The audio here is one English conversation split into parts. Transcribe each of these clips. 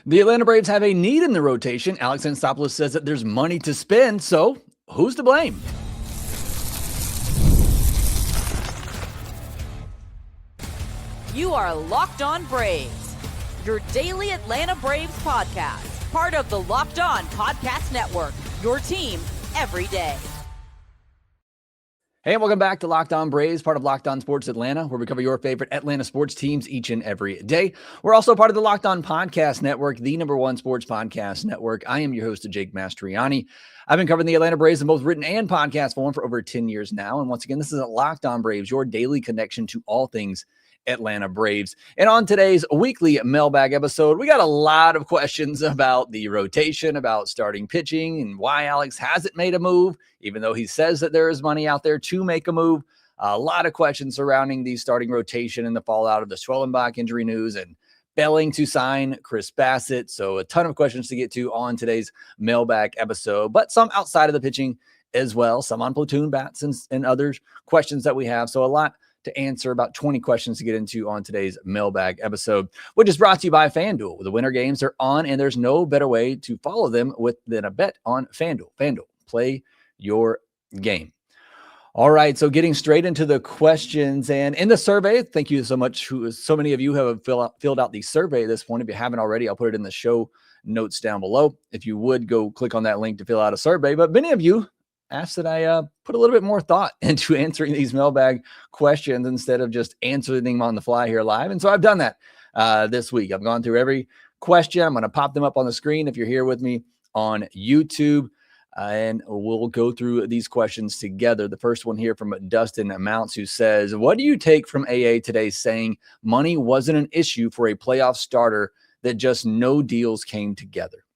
The Atlanta Braves have a need in the rotation. Alex Anthopoulos says that there's money to spend, so who's to blame? You are Locked On Braves, your daily Atlanta Braves podcast, part of the Locked On Podcast Network, your team every day. Hey, and welcome back to Locked On Braves, part of Locked On Sports Atlanta, where we cover your favorite Atlanta sports teams each and every day. We're also part of the Locked On Podcast Network, the #1 sports podcast network. I am your host, Jake Mastroianni. I've been covering the Atlanta Braves in both written and podcast form for over 10 years now. And once again, this is Locked On Braves, your daily connection to all things Atlanta Braves. And on today's weekly mailbag episode, we got a lot of questions about the rotation, about starting pitching, and why Alex hasn't made a move, even though he says that there is money out there to make a move. A lot of questions surrounding the starting rotation and the fallout of the Schwellenbach injury news and failing to sign Chris Bassitt. So a ton of questions to get to on today's mailbag episode, but some outside of the pitching as well, some on Platoon bats and other questions that we have. So a lot to answer, about 20 questions to get into on today's mailbag episode, which is brought to you by FanDuel. The winter games are on, and there's no better way to follow them than a bet on FanDuel. FanDuel, play your game. All right, so getting straight into the questions, and in the survey, thank you so much. So many of you have filled out the survey at this point. If you haven't already, I'll put it in the show notes down below. If you would go click on that link to fill out a survey, but many of you asked that I put a little bit more thought into answering these mailbag questions instead of just answering them on the fly here live. And so I've done that this week. I've gone through every question. I'm going to pop them up on the screen if you're here with me on YouTube, and we'll go through these questions together. The first one here from Dustin Amounts, who says, what do you take from AA today saying money wasn't an issue for a playoff starter, that just no deals came together?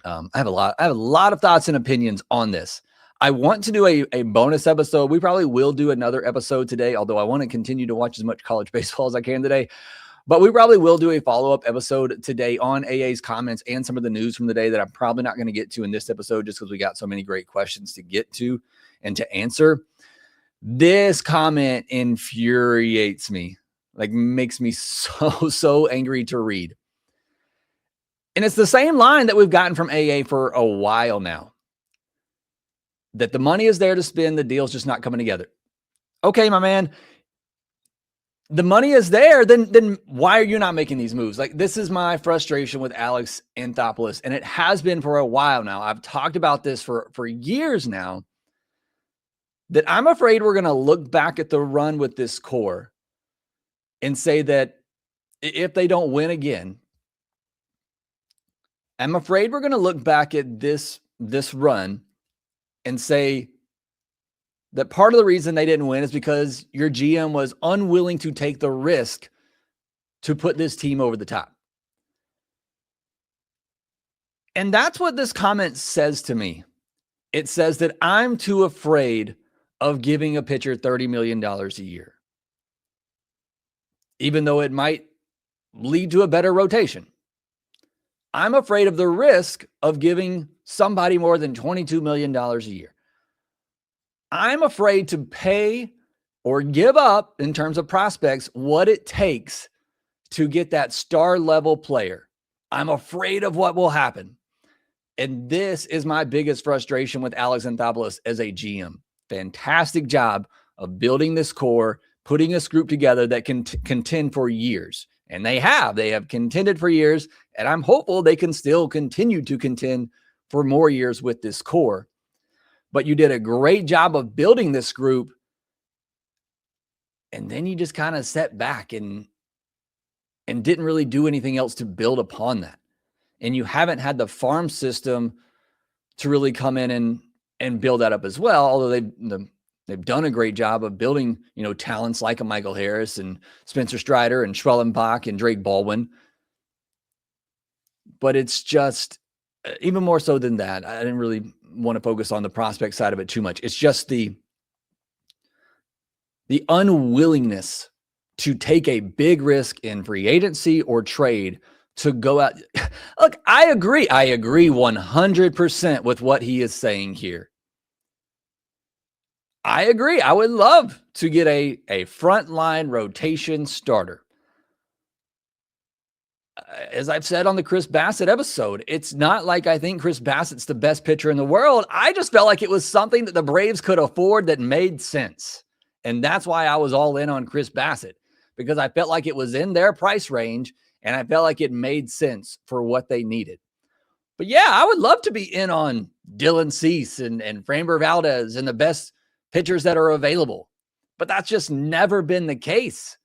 I have a lot of thoughts and opinions on this. I want to do a bonus episode. We probably will do another episode today, although I want to continue to watch as much college baseball as I can today. But we probably will do a follow-up episode today on AA's comments and some of the news from the day that I'm probably not going to get to in this episode just because we got so many great questions to get to and to answer. This comment infuriates me, like makes me so angry to read. And it's the same line that we've gotten from AA for a while now, that the money is there to spend, the deal's just not coming together. Okay, my man, the money is there, then why are you not making these moves? Like, this is my frustration with Alex Anthopoulos, and it has been for a while now. I've talked about this for years now, that I'm afraid we're going to look back at the run with this core and say that if they don't win again, I'm afraid we're going to look back at this run and say that part of the reason they didn't win is because your GM was unwilling to take the risk to put this team over the top. And that's what this comment says to me. It says that I'm too afraid of giving a pitcher $30 million a year, even though it might lead to a better rotation. I'm afraid of the risk of giving somebody more than $22 million a year. I'm afraid to pay or give up, in terms of prospects, what it takes to get that star level player. I'm afraid of what will happen. And this is my biggest frustration with Alex Anthopoulos as a GM. Fantastic job of building this core, putting this group together that can contend for years. And they have contended for years, and I'm hopeful they can still continue to contend for more years with this core. But you did a great job of building this group, and then you just kind of set back and didn't really do anything else to build upon that. And you haven't had the farm system to really come in and build that up as well, although they've done a great job of building, talents like a Michael Harris and Spencer Strider and Schwellenbach and Drake Baldwin. But it's just, even more so than that, I didn't really want to focus on the prospect side of it too much. It's just the unwillingness to take a big risk in free agency or trade to go out. Look, I agree 100% with what he is saying here. I agree. I would love to get a frontline rotation starter. as I've said on the Chris Bassitt episode, it's not like I think Chris Bassitt's the best pitcher in the world. I just felt like it was something that the Braves could afford that made sense. And that's why I was all in on Chris Bassitt, because I felt like it was in their price range and I felt like it made sense for what they needed. But yeah, I would love to be in on Dylan Cease and Framber Valdez and the best pitchers that are available. But that's just never been the case.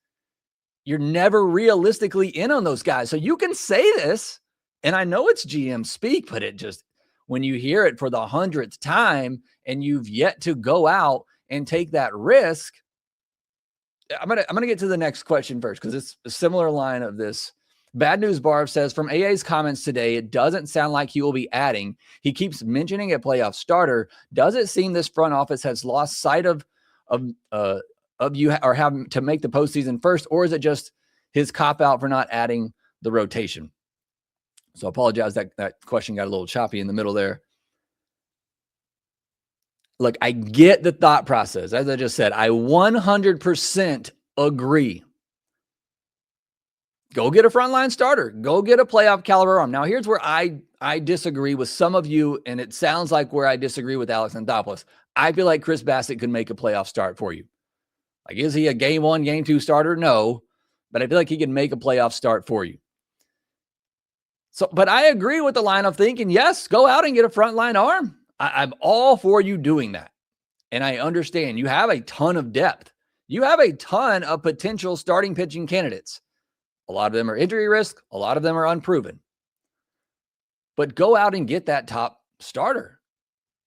You're never realistically in on those guys. So you can say this, and I know it's GM speak, but it just, when you hear it for the 100th time and you've yet to go out and take that risk, I'm gonna get to the next question first, because it's a similar line of this. Bad News Barb says, from AA's comments today, it doesn't sound like he will be adding. He keeps mentioning a playoff starter. Does it seem this front office has lost sight of you or having to make the postseason first, or is it just his cop out for not adding the rotation? So I apologize that question got a little choppy in the middle there. Look, I get the thought process. As I just said, I 100% agree. Go get a frontline starter. Go get a playoff caliber arm. Now, here's where I disagree with some of you, and it sounds like where I disagree with Alex Anthopoulos. I feel like Chris Bassitt could make a playoff start for you. Like, is he a game 1, game 2 starter? No, but I feel like he can make a playoff start for you. So, but I agree with the line of thinking, yes, go out and get a frontline arm. I'm all for you doing that. And I understand you have a ton of depth. You have a ton of potential starting pitching candidates. A lot of them are injury risk. A lot of them are unproven. But go out and get that top starter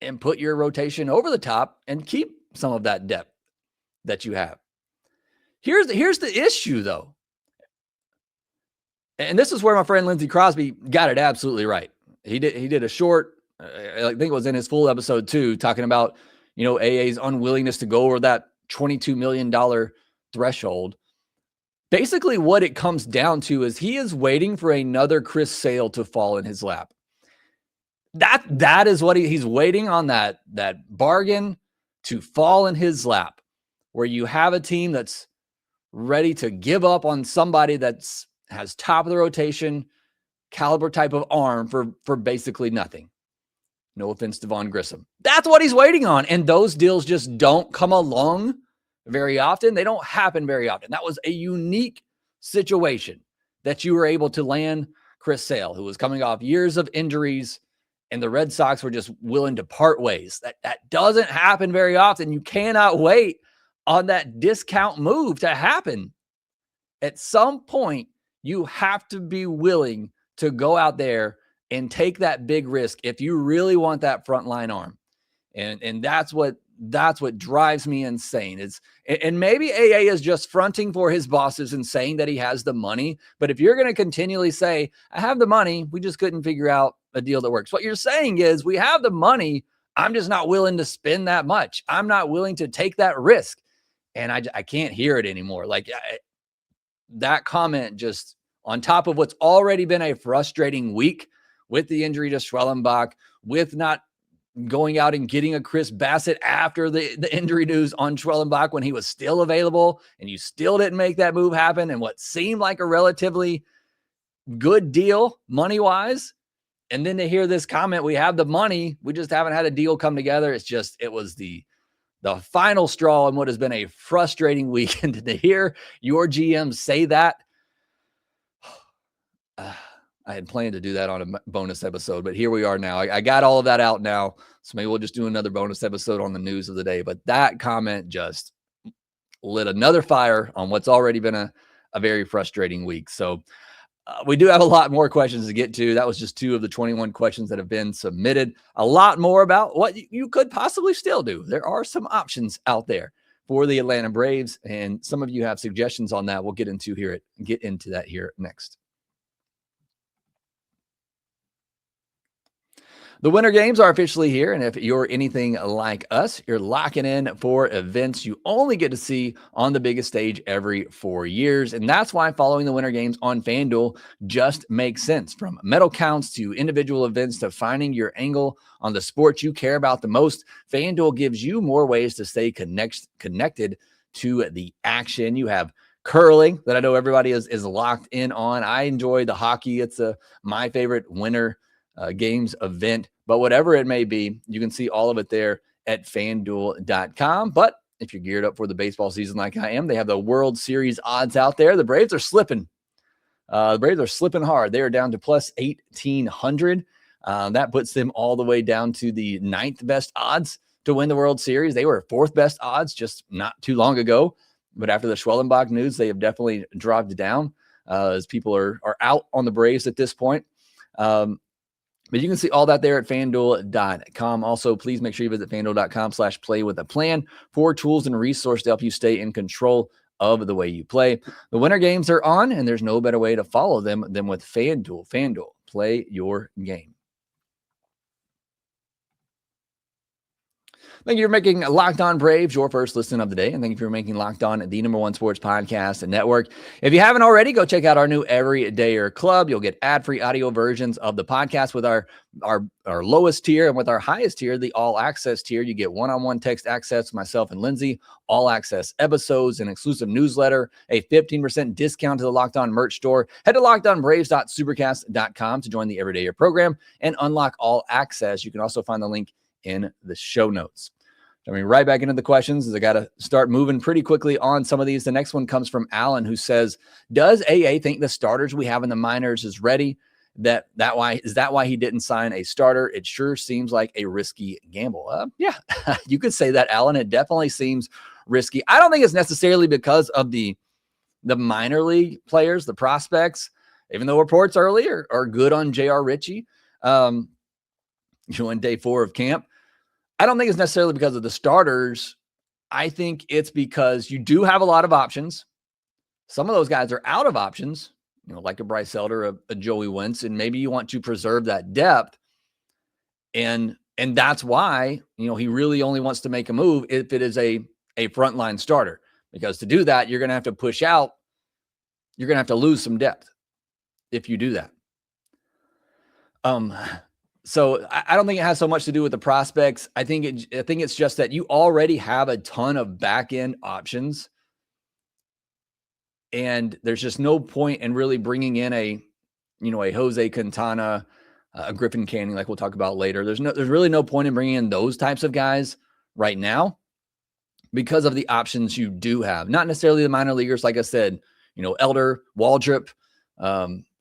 and put your rotation over the top and keep some of that depth that you have. Here's the issue, though. And this is where my friend Lindsey Crosby got it absolutely right. He did a short, I think it was in his full episode too, talking about, AA's unwillingness to go over that $22 million threshold. Basically what it comes down to is he is waiting for another Chris Sale to fall in his lap. That is what he's waiting on, that bargain to fall in his lap, where you have a team that's ready to give up on somebody has top of the rotation caliber type of arm for basically nothing. No offense to Vaughn Grissom. That's what he's waiting on. And those deals just don't come along very often. They don't happen very often. That was a unique situation that you were able to land Chris Sale, who was coming off years of injuries, and the Red Sox were just willing to part ways. That doesn't happen very often. You cannot wait on that discount move to happen. At some point, you have to be willing to go out there and take that big risk if you really want that frontline arm. And that's what drives me insane. And maybe AA is just fronting for his bosses and saying that he has the money. But if you're going to continually say, I have the money, we just couldn't figure out a deal that works. What you're saying is, we have the money, I'm just not willing to spend that much. I'm not willing to take that risk. And I can't hear it anymore. Like, that comment, just on top of what's already been a frustrating week with the injury to Schwellenbach, with not going out and getting a Chris Bassitt after the injury news on Schwellenbach when he was still available, and you still didn't make that move happen, and what seemed like a relatively good deal money-wise. And then to hear this comment, we have the money, we just haven't had a deal come together. It was the final straw in what has been a frustrating week. And to hear your GM say that, I had planned to do that on a bonus episode, but here we are now. I got all of that out now, so maybe we'll just do another bonus episode on the news of the day. But that comment just lit another fire on what's already been a very frustrating week. So we do have a lot more questions to get to. That was just 2 of the 21 questions that have been submitted. A lot more about what you could possibly still do. There are some options out there for the Atlanta Braves, and some of you have suggestions on that. We'll get into that here next. The Winter Games are officially here, and if you're anything like us, you're locking in for events you only get to see on the biggest stage every 4 years, and that's why following the Winter Games on FanDuel just makes sense. From medal counts to individual events to finding your angle on the sport you care about the most, FanDuel gives you more ways to stay connected to the action. You have curling that I know everybody is locked in on. I enjoy the hockey. It's my favorite winter games event, but whatever it may be, you can see all of it there at FanDuel.com. But if you're geared up for the baseball season like I am, they have the World Series odds out there. The Braves are slipping. The Braves are slipping hard. They are down to plus 1,800. That puts them all the way down to the 9th best odds to win the World Series. They were 4th best odds just not too long ago. But after the Schwellenbach news, they have definitely dropped down as people are out on the Braves at this point. But you can see all that there at FanDuel.com. Also, please make sure you visit FanDuel.com/play-with-a-plan for tools and resources to help you stay in control of the way you play. The winter games are on, and there's no better way to follow them than with FanDuel. FanDuel, play your game. Thank you for making Locked On Braves your first listen of the day. And thank you for making Locked On the #1 sports podcast network. If you haven't already, go check out our new Everydayer Club. You'll get ad-free audio versions of the podcast with our lowest tier, and with our highest tier, the all access tier. You get one-on-one text access with myself and Lindsay, all access episodes, an exclusive newsletter, a 15% discount to the Locked On merch store. Head to LockedOnBraves.supercast.com to join the Everydayer program and unlock all access. You can also find the link in the show notes. I mean, right back into the questions, as I got to start moving pretty quickly on some of these. The next one comes from Alan, who says, does AA think the starters we have in the minors is ready? Is that why he didn't sign a starter? It sure seems like a risky gamble. Yeah, you could say that, Alan. It definitely seems risky. I don't think it's necessarily because of the minor league players, the prospects, even though reports earlier are good on J.R. Ritchie. In day 4 of camp. I don't think it's necessarily because of the starters. I think it's because you do have a lot of options. Some of those guys are out of options, like a Bryce Elder, a Joey Wentz, and maybe you want to preserve that depth. And that's why, he really only wants to make a move if it is a frontline starter, because to do that, you're going to have to push out. You're going to have to lose some depth if you do that. So I don't think it has so much to do with the prospects. I think it's just that you already have a ton of back end options, and there's just no point in really bringing in a Jose Quintana, a Griffin Canning, like we'll talk about later. There's really no point in bringing in those types of guys right now because of the options you do have. Not necessarily the minor leaguers, like I said. Elder, Waldrep,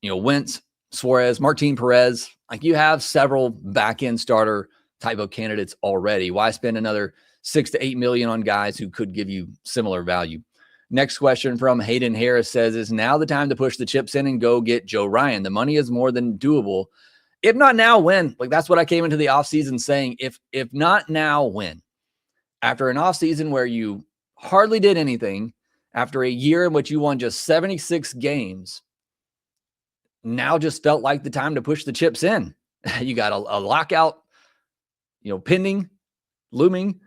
Wentz, Suarez, Martin Perez. Like, you have several back-end starter type of candidates already. Why spend another $6 to $8 million on guys who could give you similar value? Next question from Hayden Harris says, is now the time to push the chips in and go get Joe Ryan? The money is more than doable. If not now, when? Like, that's what I came into the offseason saying. If not now, when? After an offseason where you hardly did anything, after a year in which you won just 76 games, now just felt like the time to push the chips in. You got a lockout, pending, looming.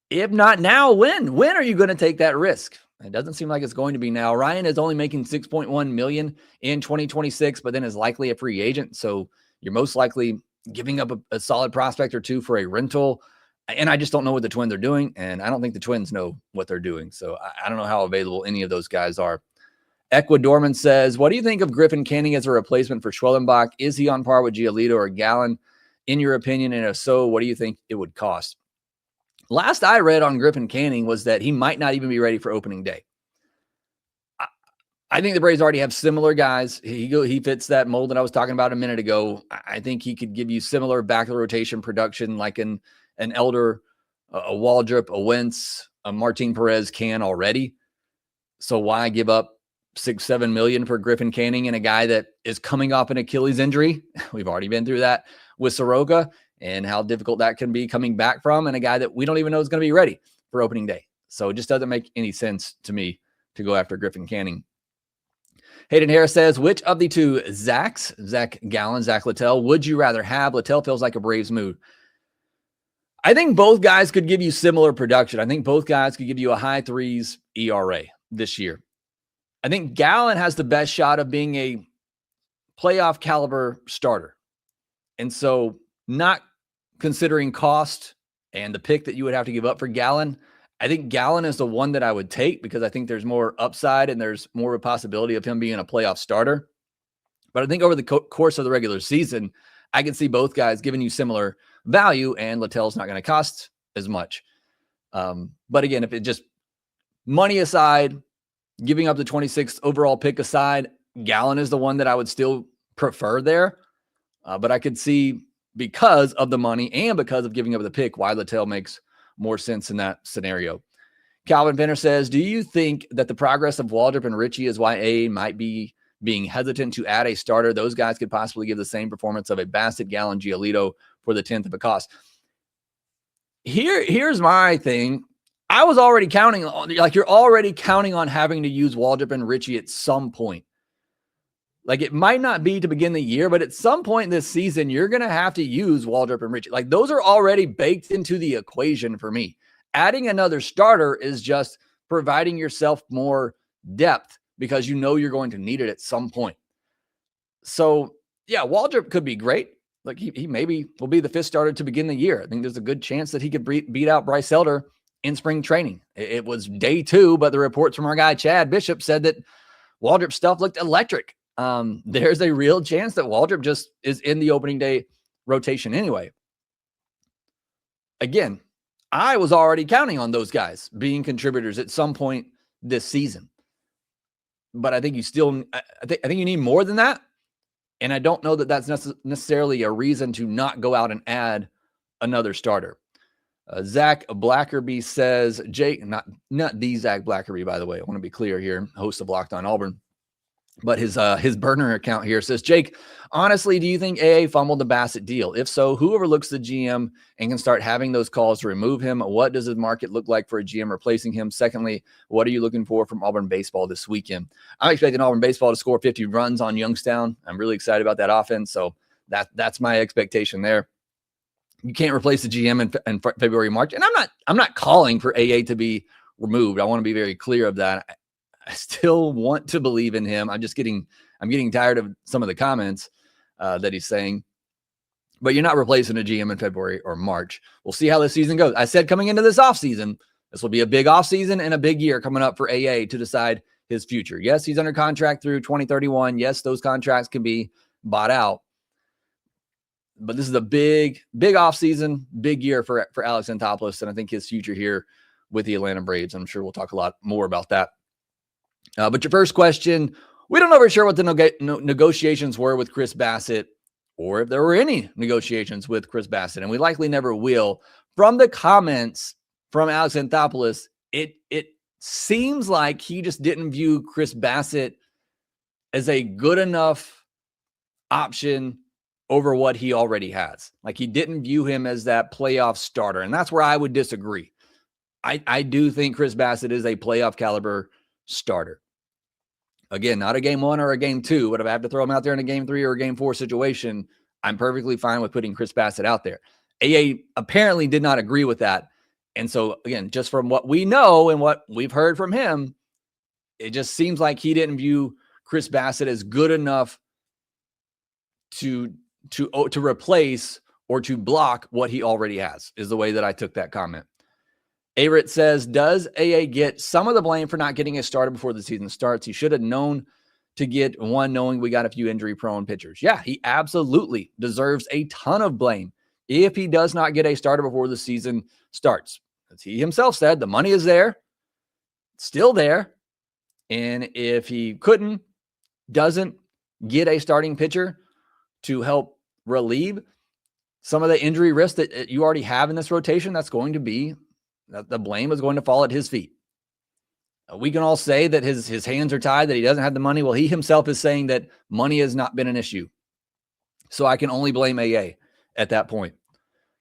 If not now, when? When are you going to take that risk? It doesn't seem like it's going to be now. Ryan is only making $6.1 million in 2026, but then is likely a free agent. So you're most likely giving up a solid prospect or two for a rental. And I just don't know what the Twins are doing. And I don't think the Twins know what they're doing. So I don't know how available any of those guys are. Ecuadorman says, what do you think of Griffin Canning as a replacement for Schwellenbach? Is he on par with Giolito or Gallen, in your opinion? And if so, what do you think it would cost? Last I read on Griffin Canning was that he might not even be ready for opening day. I think the Braves already have similar guys. He fits that mold that I was talking about a minute ago. I think he could give you similar back of the rotation production like an Elder, a Waldrep, a Wentz, a Martin Perez can already. So why give up $6-7 million for Griffin Canning and a guy that is coming off an Achilles injury? We've already been through that with Soroka and how difficult that can be coming back from, and a guy that we don't even know is going to be ready for opening day. So it just doesn't make any sense to me to go after Griffin Canning. Hayden Harris says, which of the two Zacs, Zac Gallen, Zach Littell, would you rather have? Littell feels like a Braves move. I think both guys could give you similar production. I think both guys could give you a high 3s ERA this year. I think Gallen has the best shot of being a playoff caliber starter. And so, not considering cost and the pick that you would have to give up for Gallen, I think Gallen is the one that I would take because I think there's more upside and there's more of a possibility of him being a playoff starter. But I think over the course of the regular season, I can see both guys giving you similar value, and Littell's not going to cost as much. But again, if it just money aside, giving up the 26th overall pick aside, Gallen is the one that I would still prefer there. But I could see, because of the money and because of giving up the pick, why Littell makes more sense in that scenario. Calvin Venner says, do you think that the progress of Waldrep and Ritchie is why AA might be being hesitant to add a starter? Those guys could possibly give the same performance of a Bassitt, Gallen, Giolito for the 10th of a cost. Here's my thing. I was already counting on, like, you're already counting on having to use Waldrep and Ritchie at some point. Like, it might not be to begin the year, but at some point this season, you're going to have to use Waldrep and Ritchie. Like, those are already baked into the equation for me. Adding another starter is just providing yourself more depth because you know you're going to need it at some point. So, yeah, Waldrep could be great. Like, he maybe will be the 5th starter to begin the year. I think there's a good chance that he could beat out Bryce Elder in spring training. It was day 2, but the reports from our guy Chad Bishop said that Waldrep stuff looked electric. There's a real chance that Waldrep just is in the opening day rotation anyway. Again, I was already counting on those guys being contributors at some point this season. But I think you still, I think you need more than that. And I don't know that that's necessarily a reason to not go out and add another starter. Zach Blackerby says, Jake, not the Zach Blackerby, by the way. I want to be clear here, host of Locked on Auburn. But his burner account here says, Jake, honestly, do you think AA fumbled the Bassitt deal? If so, who overlooks the GM and can start having those calls to remove him? What does the market look like for a GM replacing him? Secondly, what are you looking for from Auburn baseball this weekend? I'm expecting Auburn baseball to score 50 runs on Youngstown. I'm really excited about that offense. So that's my expectation there. You can't replace the GM in February, March. And I'm not calling for AA to be removed. I want to be very clear of that. I still want to believe in him. I'm getting tired of some of the comments that he's saying. But you're not replacing a GM in February or March. We'll see how this season goes. I said coming into this offseason, this will be a big offseason and a big year coming up for AA to decide his future. Yes, he's under contract through 2031. Yes, those contracts can be bought out. But this is a big offseason, big year for Alex Anthopoulos, and I think his future here with the Atlanta Braves. I'm sure we'll talk a lot more about that. But your first question, we don't know for sure what the negotiations were with Chris Bassitt or if there were any negotiations with Chris Bassitt, and we likely never will. From the comments from Alex Anthopoulos, it seems like he just didn't view Chris Bassitt as a good enough option over what he already has. Like, he didn't view him as that playoff starter, and that's where I would disagree. I do think Chris Bassitt is a playoff caliber starter. Again, not a game 1 or a game 2, but if I have to throw him out there in a game 3 or a game 4 situation, I'm perfectly fine with putting Chris Bassitt out there. AA apparently did not agree with that. And so, again, just from what we know and what we've heard from him, it just seems like he didn't view Chris Bassitt as good enough to replace or to block what he already has, is the way that I took that comment. Arit says, does AA get some of the blame for not getting a starter before the season starts? He should have known to get one, knowing we got a few injury-prone pitchers. Yeah, he absolutely deserves a ton of blame if he does not get a starter before the season starts. As he himself said, the money is there, still there, and if he doesn't get a starting pitcher to help relieve some of the injury risk that you already have in this rotation, that's going to be the blame is going to fall at his feet. We can all say that his hands are tied, that he doesn't have the money. Well, he himself is saying that money has not been an issue. So I can only blame AA at that point.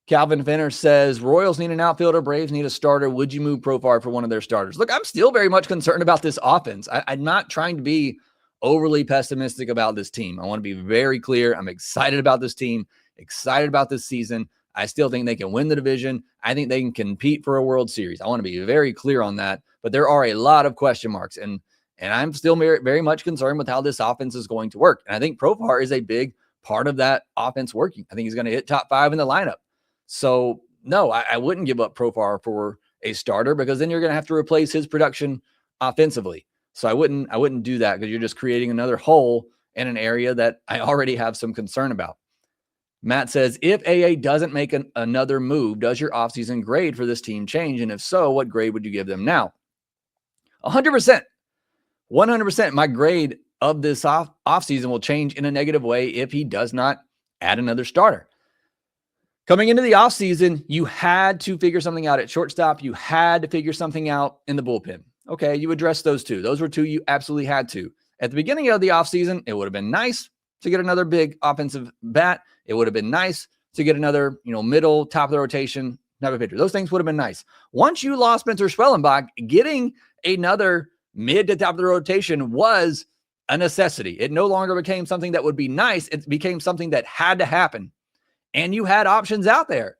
Calvin Finner says, Royals need an outfielder, Braves need a starter. Would you move Profar for one of their starters? Look, I'm still very much concerned about this offense. I'm not trying to be overly pessimistic about this team. I want to be very clear. I'm excited about this team, excited about this season. I still think they can win the division. I think they can compete for a World Series. I want to be very clear on that. But there are a lot of question marks, and I'm still very, very much concerned with how this offense is going to work. And I think Profar is a big part of that offense working. I think he's going to hit top 5 in the lineup. So, no, I wouldn't give up Profar for a starter, because then you're going to have to replace his production offensively. So I wouldn't do that, because you're just creating another hole in an area that I already have some concern about. Matt says, if AA doesn't make another move, does your offseason grade for this team change? And if so, what grade would you give them now? 100%. 100%. My grade of this offseason will change in a negative way if he does not add another starter. Coming into the offseason, you had to figure something out at shortstop. You had to figure something out in the bullpen. Okay, you addressed those two. Those were two you absolutely had to. At the beginning of the offseason, it would have been nice to get another big offensive bat. It would have been nice to get another, middle, top of the rotation type of pitcher. Those things would have been nice. Once you lost Spencer Schwellenbach, getting another mid to top of the rotation was a necessity. It no longer became something that would be nice. It became something that had to happen. And you had options out there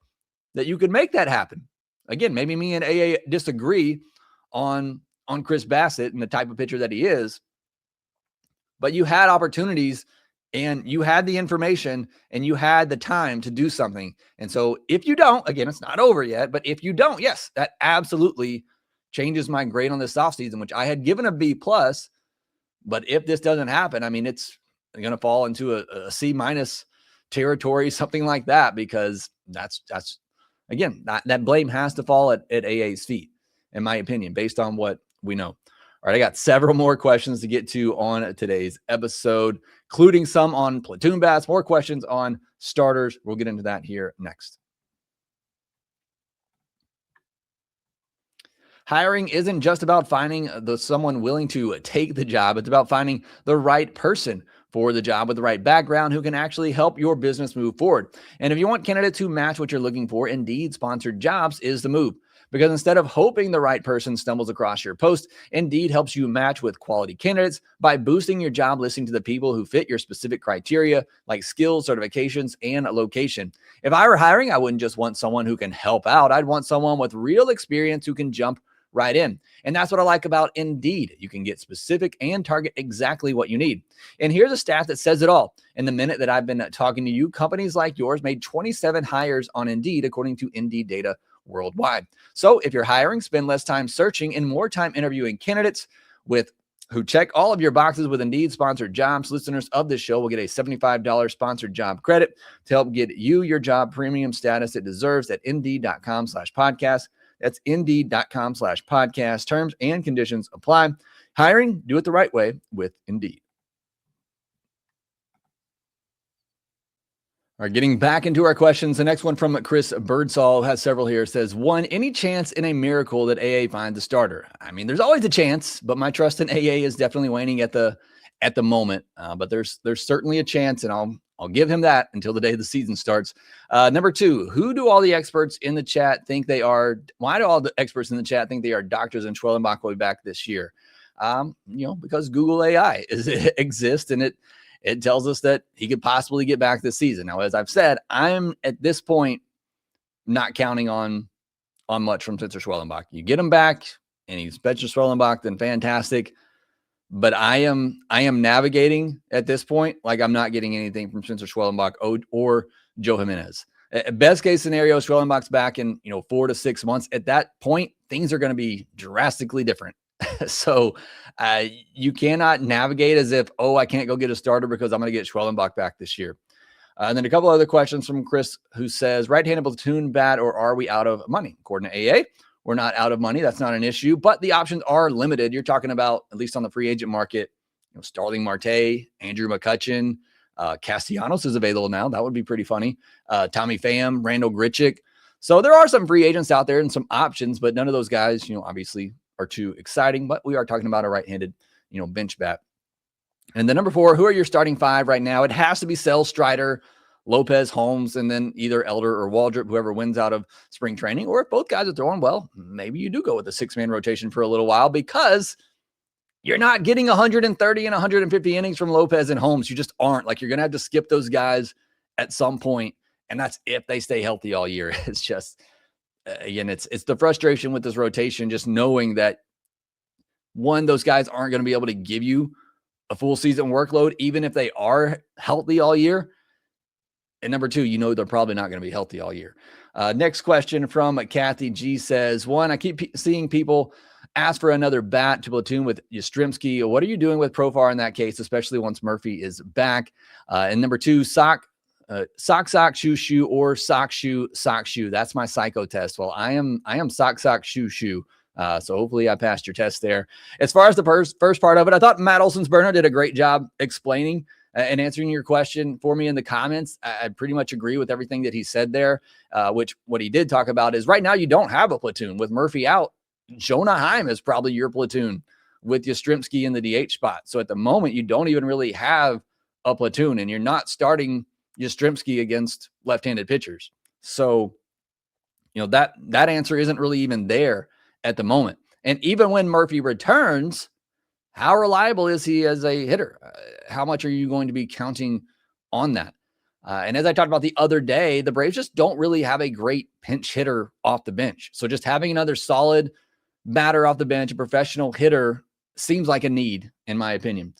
that you could make that happen. Again, maybe me and AA disagree on Chris Bassitt and the type of pitcher that he is, but you had opportunities and you had the information and you had the time to do something. And so if you don't, again, it's not over yet, but if you don't, yes, that absolutely changes my grade on this offseason, which I had given a B+. But if this doesn't happen, I mean, it's going to fall into a C- territory, something like that, because that's again, that blame has to fall at AA's feet, in my opinion, based on what we know. All right, I got several more questions to get to on today's episode, including some on platoon bats, more questions on starters. We'll get into that here next. Hiring isn't just about finding someone willing to take the job. It's about finding the right person for the job with the right background who can actually help your business move forward. And if you want candidates who match what you're looking for, Indeed sponsored jobs is the move. Because instead of hoping the right person stumbles across your post, Indeed helps you match with quality candidates by boosting your job listing to the people who fit your specific criteria, like skills, certifications, and location. If I were hiring, I wouldn't just want someone who can help out. I'd want someone with real experience who can jump right in. And that's what I like about Indeed. You can get specific and target exactly what you need. And here's a stat that says it all. In the minute that I've been talking to you, companies like yours made 27 hires on Indeed, according to Indeed data worldwide. So if you're hiring, spend less time searching and more time interviewing candidates who check all of your boxes with Indeed sponsored jobs. Listeners of this show will get a $75 sponsored job credit to help get you your job premium status it deserves at Indeed.com/podcast. That's Indeed.com/podcast. Terms and conditions apply. Hiring, do it the right way with Indeed. All right, getting back into our questions. The next one from Chris Birdsall has several here. It says, 1, any chance in a miracle that AA finds a starter? I mean, there's always a chance, but my trust in AA is definitely waning at the moment. But there's certainly a chance, and I'll give him that until the day the season starts. Number 2, who do all the experts in the chat think they are? Why do all the experts in the chat think they are doctors and Schwellenbach will be back this year? Because Google AI exists, and it tells us that he could possibly get back this season. Now, as I've said, I'm at this point not counting on much from Spencer Schwellenbach. You get him back and he's Spencer Schwellenbach, then fantastic. But I am navigating at this point like I'm not getting anything from Spencer Schwellenbach or Joe Jimenez. Best case scenario, Schwellenbach's back in 4 to 6 months. At that point, things are going to be drastically different. So you cannot navigate as if, I can't go get a starter because I'm going to get Schwellenbach back this year. And then a couple other questions from Chris, who says, right-handed platoon bat, or are we out of money? According to AA, we're not out of money. That's not an issue, but the options are limited. You're talking about, at least on the free agent market, Starling Marte, Andrew McCutchen, Castellanos is available now. That would be pretty funny. Tommy Pham, Randall Ritchie. So there are some free agents out there and some options, but none of those guys, obviously are too exciting, but we are talking about a right-handed, bench bat. And then number 4, who are your starting 5 right now? It has to be Sell, Strider, Lopez, Holmes, and then either Elder or Waldrep, whoever wins out of spring training. Or if both guys are throwing well, maybe you do go with a 6-man rotation for a little while, because you're not getting 130 and 150 innings from Lopez and Holmes. You just aren't. Like, you're going to have to skip those guys at some point, and that's if they stay healthy all year. It's just, again, it's the frustration with this rotation, just knowing that, one, those guys aren't going to be able to give you a full season workload, even if they are healthy all year. And number two, they're probably not going to be healthy all year. Next question from Kathy G says, one, I keep seeing people ask for another bat to platoon with Yastrzemski. What are you doing with Profar in that case, especially once Murphy is back? And number two, sock, shoe, or sock, shoe. That's my psycho test. Well, I am sock, shoe. So hopefully I passed your test there. As far as the first part of it, I thought Matt Olsonsberner did a great job explaining and answering your question for me in the comments. I pretty much agree with everything that he said there, which what he did talk about is right now you don't have a platoon. With Murphy out, Jonah Heim is probably your platoon with Yastrzemski in the DH spot. So at the moment, you don't even really have a platoon, and you're not starting Yastrzemski against left-handed pitchers. So, that answer isn't really even there at the moment. And even when Murphy returns, how reliable is he as a hitter? How much are you going to be counting on that? And as I talked about the other day, the Braves just don't really have a great pinch hitter off the bench. So just having another solid batter off the bench, a professional hitter, seems like a need, in my opinion.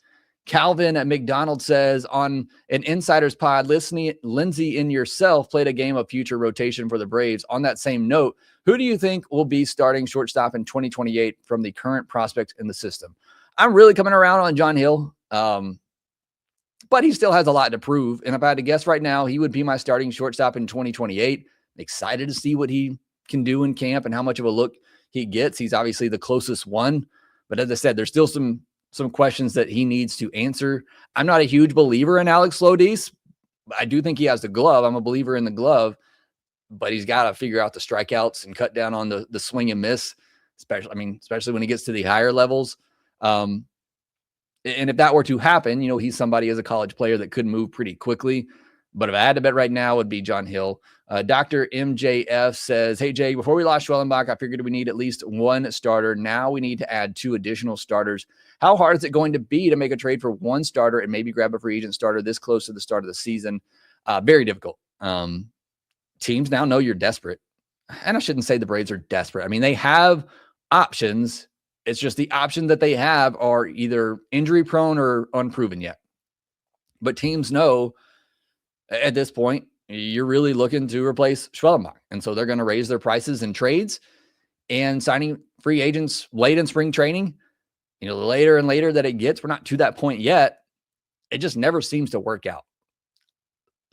Calvin at McDonald says, on an Insiders pod, Lindsey and yourself played a game of future rotation for the Braves. On that same note, who do you think will be starting shortstop in 2028 from the current prospects in the system? I'm really coming around on John Hill, but he still has a lot to prove. And if I had to guess right now, he would be my starting shortstop in 2028. I'm excited to see what he can do in camp and how much of a look he gets. He's obviously the closest one. But as I said, there's still some questions that he needs to answer. I'm not a huge believer in Alex López. I do think he has the glove. I'm a believer in the glove. But he's got to figure out the strikeouts and cut down on the swing and miss, especially when he gets to the higher levels. And if that were to happen, he's somebody as a college player that could move pretty quickly. But if I had to bet right now, it would be John Hill. Dr. MJF says, hey, Jay, before we lost Schwellenbach, I figured we need at least one starter. Now we need to add 2 additional starters. How hard is it going to be to make a trade for one starter and maybe grab a free agent starter this close to the start of the season? Very difficult. Teams now know you're desperate. And I shouldn't say the Braves are desperate. I mean, they have options. It's just the options that they have are either injury prone or unproven yet. But teams know at this point, you're really looking to replace Schwellenbach. And so they're going to raise their prices in trades and signing free agents late in spring training. The later and later that it gets, we're not to that point yet. It just never seems to work out.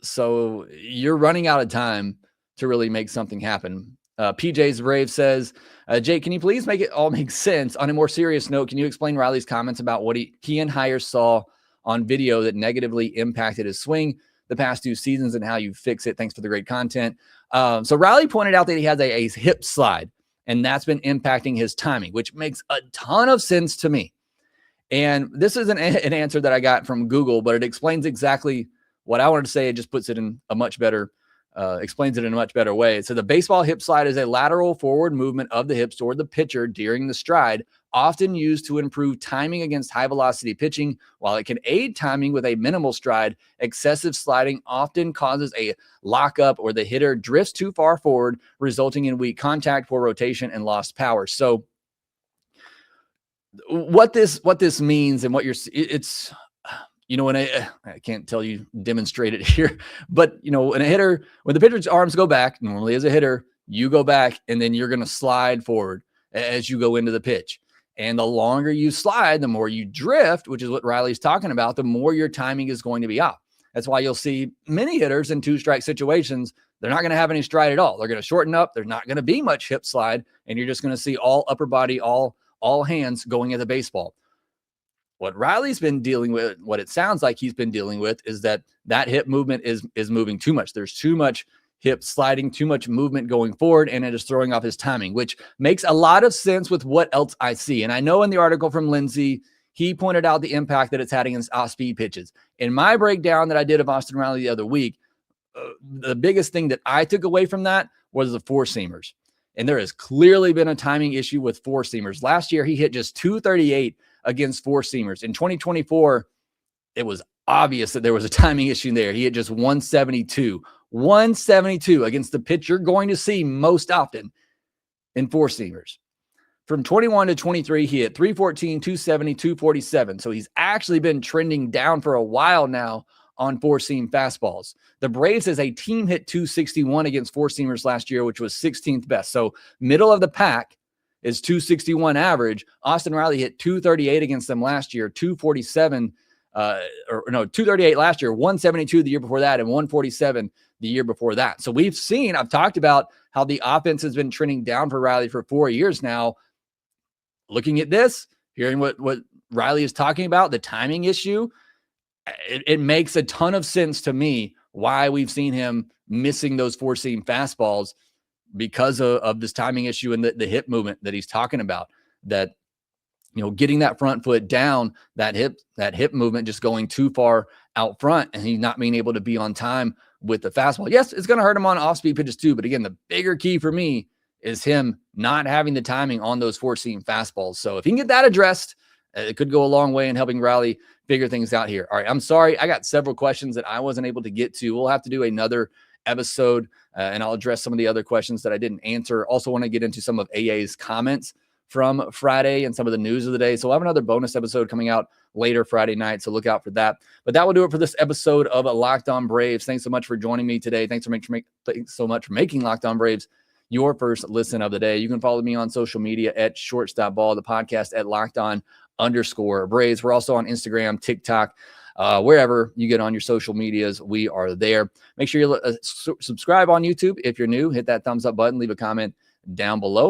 So you're running out of time to really make something happen. PJ's Brave says, Jake, can you please make it all make sense? On a more serious note, can you explain Riley's comments about what he and Hires saw on video that negatively impacted his swing the past 2 seasons and how you fix it? Thanks for the great content. So Riley pointed out that he has a hip slide, and that's been impacting his timing, which makes a ton of sense to me. And this is an answer that I got from Google, but it explains exactly what I wanted to say. It just puts it in a much better, explains it in a much better way. So the baseball hip slide is a lateral forward movement of the hips toward the pitcher during the stride, often used to improve timing against high velocity pitching. While it can aid timing with a minimal stride, excessive sliding often causes a lockup or the hitter drifts too far forward, resulting in weak contact, poor rotation, and lost power. So what this means and what it's, when I can't tell you, demonstrate it here, but when the pitcher's arms go back, normally as a hitter, you go back and then you're going to slide forward as you go into the pitch. And the longer you slide, the more you drift, which is what Riley's talking about, the more your timing is going to be off. That's why you'll see many hitters in 2-strike situations. They're not going to have any stride at all. They're going to shorten up. There's not going to be much hip slide. And you're just going to see all upper body, all hands going at the baseball. What Riley's been dealing with, what it sounds like he's been dealing with, is that hip movement is moving too much. There's too much hip sliding, too much movement going forward, and it is throwing off his timing, which makes a lot of sense with what else I see. And I know in the article from Lindsay, he pointed out the impact that it's had against off-speed pitches. In my breakdown that I did of Austin Riley the other week, the biggest thing that I took away from that was the four-seamers. And there has clearly been a timing issue with four-seamers. Last year, he hit just 238 against four-seamers. In 2024, it was obvious that there was a timing issue there. He hit just 172 against the pitch you're going to see most often in four-seamers. From 21 to 23, he hit 314, 270, 247. So he's actually been trending down for a while now on four-seam fastballs. The Braves as a team hit 261 against four-seamers last year, which was 16th best. So middle of the pack is 261 average. Austin Riley hit 238 against them last year, 238 last year, 172 the year before that, and 147 the year before that. So we've seen, I've talked about how the offense has been trending down for Riley for 4 years now. Looking at this, hearing what Riley is talking about, the timing issue, it makes a ton of sense to me why we've seen him missing those four-seam fastballs because of this timing issue and the hip movement that he's talking about, that, you know, getting that front foot down, that hip movement just going too far out front, and he's not being able to be on time with the fastball. Yes, it's going to hurt him on off-speed pitches too, but again, the bigger key for me is him not having the timing on those four-seam fastballs. So if he can get that addressed, it could go a long way in helping Riley figure things out here. All right, I'm sorry. I got several questions that I wasn't able to get to. We'll have to do another episode, and I'll address some of the other questions that I didn't answer. Also want to get into some of AA's comments from Friday and some of the news of the day. So we'll have another bonus episode coming out later Friday night, so look out for that. But that will do it for this episode of Locked On Braves. Thanks so much for joining me today. Thanks so much for making Locked On Braves your first listen of the day. You can follow me on social media at shortstopball, the podcast at LockedOn_Braves. We're also on Instagram, TikTok, wherever you get on your social medias, we are there. Make sure you subscribe on YouTube. If you're new, hit that thumbs up button, leave a comment down below.